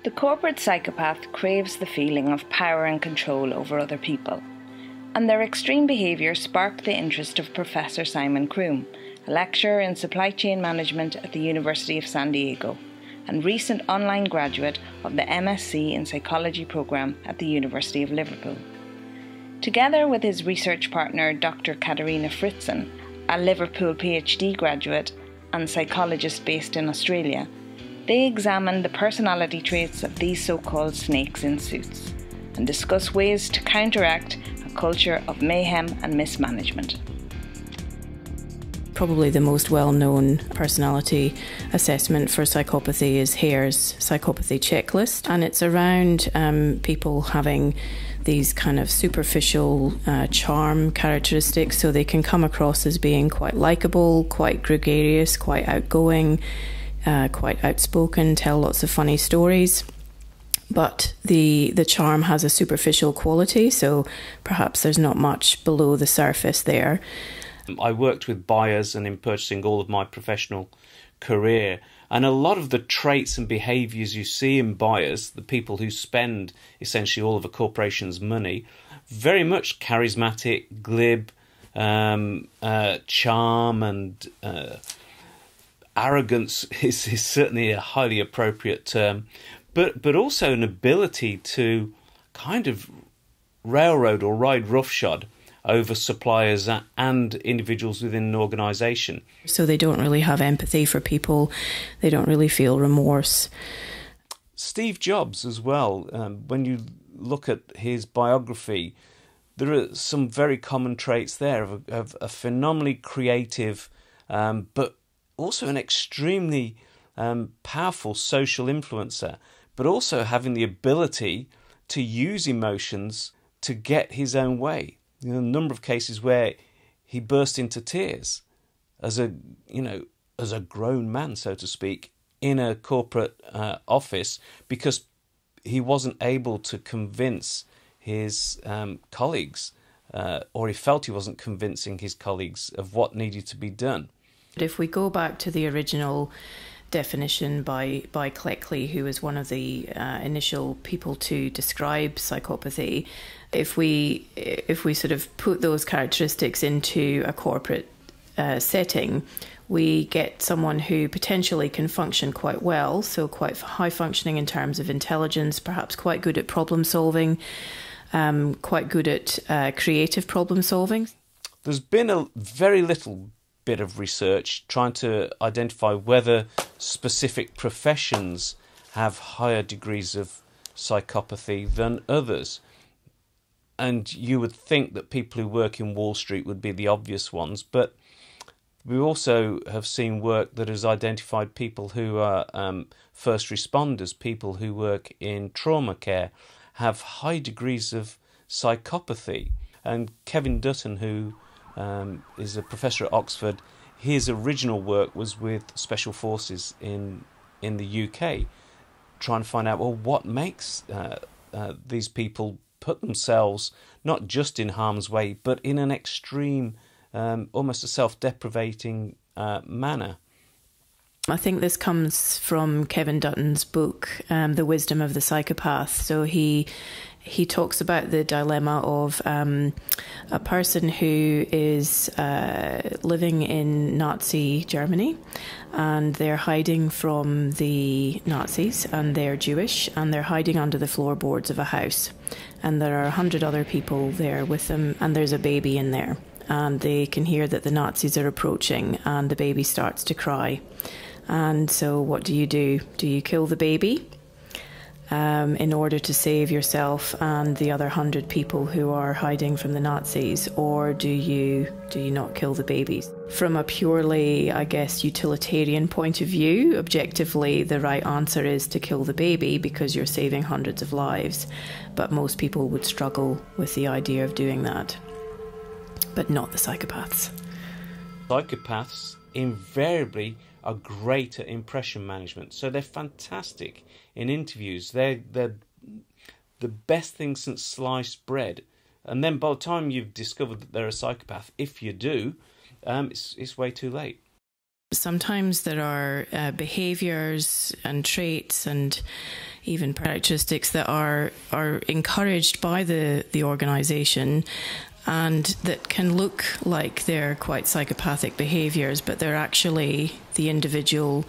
The corporate psychopath craves the feeling of power and control over other people, and their extreme behaviour sparked the interest of Professor Simon Kroom, a lecturer in supply chain management at the University of San Diego, and recent online graduate of the MSc in Psychology programme at the University of Liverpool. Together with his research partner Dr. Katharina Fritzen, a Liverpool PhD graduate and psychologist based in Australia, they examine the personality traits of these so-called snakes in suits and discuss ways to counteract a culture of mayhem and mismanagement. Probably the most well-known personality assessment for psychopathy is Hare's psychopathy checklist, and it's around people having these kind of superficial charm characteristics, so they can come across as being quite likeable, quite gregarious, quite outgoing, quite outspoken, tell lots of funny stories. But the charm has a superficial quality, so perhaps there's not much below the surface there. I worked with buyers and in purchasing all of my professional career, and a lot of the traits and behaviours you see in buyers, the people who spend essentially all of a corporation's money, very much charismatic, glib, charm and arrogance is certainly a highly appropriate term, but also an ability to kind of railroad or ride roughshod over suppliers and individuals within an organisation. So they don't really have empathy for people, they don't really feel remorse. Steve Jobs as well, when you look at his biography, there are some very common traits there of a phenomenally creative but also an extremely powerful social influencer, but also having the ability to use emotions to get his own way. You know, a number of cases where he burst into tears as a grown man, so to speak, in a corporate office because he wasn't able to convince his colleagues, or he felt he wasn't convincing his colleagues of what needed to be done. If we go back to the original definition by Cleckley, who was one of the initial people to describe psychopathy, if we sort of put those characteristics into a corporate setting, we get someone who potentially can function quite well, so quite high functioning in terms of intelligence, perhaps quite good at problem solving, quite good at creative problem solving. There's been a very little bit of research trying to identify whether specific professions have higher degrees of psychopathy than others. And you would think that people who work in Wall Street would be the obvious ones, but we also have seen work that has identified people who are first responders, people who work in trauma care, have high degrees of psychopathy. And Kevin Dutton, who is a professor at Oxford, his original work was with special forces in the UK, trying to find out, well, what makes these people put themselves not just in harm's way, but in an extreme, almost a self-deprivating manner. I think this comes from Kevin Dutton's book, The Wisdom of the Psychopath. So he talks about the dilemma of a person who is living in Nazi Germany, and they're hiding from the Nazis, and they're Jewish, and they're hiding under the floorboards of a house. And there are 100 other people there with them, and there's a baby in there. And they can hear that the Nazis are approaching, and the baby starts to cry. And so what do? Do you kill the baby in order to save yourself and the other 100 people who are hiding from the Nazis, or do you not kill the babies? From a purely, I guess, utilitarian point of view, objectively, the right answer is to kill the baby because you're saving hundreds of lives. But most people would struggle with the idea of doing that, but not the psychopaths. Psychopaths invariably are great at impression management, so they're fantastic in interviews. They're the best thing since sliced bread. And then by the time you've discovered that they're a psychopath, if you do, it's way too late. sometimes there are behaviours and traits and even characteristics that are encouraged by the organisation, and that can look like they're quite psychopathic behaviours, but they're actually the individual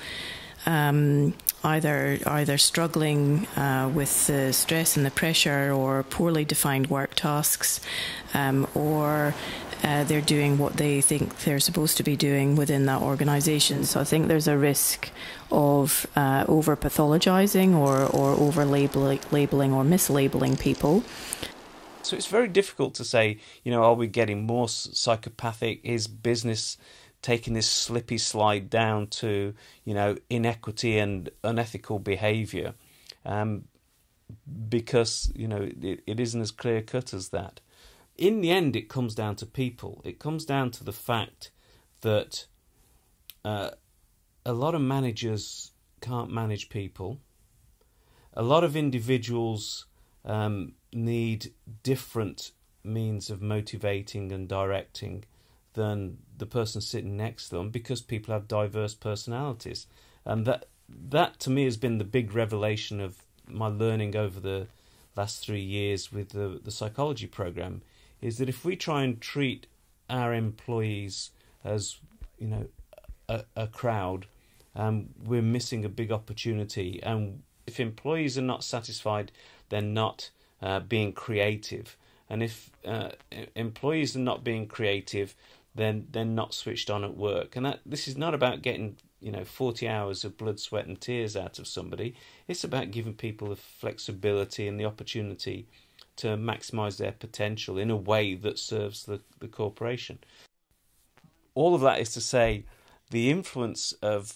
either struggling with the stress and the pressure, or poorly defined work tasks, or they're doing what they think they're supposed to be doing within that organisation. So I think there's a risk of over-pathologizing or over-labelling or mislabelling people. So it's very difficult to say, are we getting more psychopathic? Is business taking this slippy slide down to, inequity and unethical behaviour? Because, it isn't as clear-cut as that. In the end, it comes down to people. It comes down to the fact that a lot of managers can't manage people. A lot of individuals need different means of motivating and directing than the person sitting next to them, because people have diverse personalities. And that to me has been the big revelation of my learning over the last 3 years with the psychology program, is that if we try and treat our employees as a crowd, we're missing a big opportunity. And if employees are not satisfied, they're not being creative. And if employees are not being creative, then they're not switched on at work. And this is not about getting 40 hours of blood, sweat and tears out of somebody. It's about giving people the flexibility and the opportunity to maximise their potential in a way that serves the corporation. All of that is to say, the influence of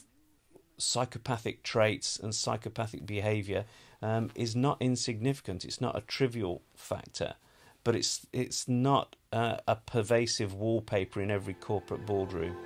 psychopathic traits and psychopathic behaviour is not insignificant. It's not a trivial factor, but it's not a pervasive wallpaper in every corporate boardroom.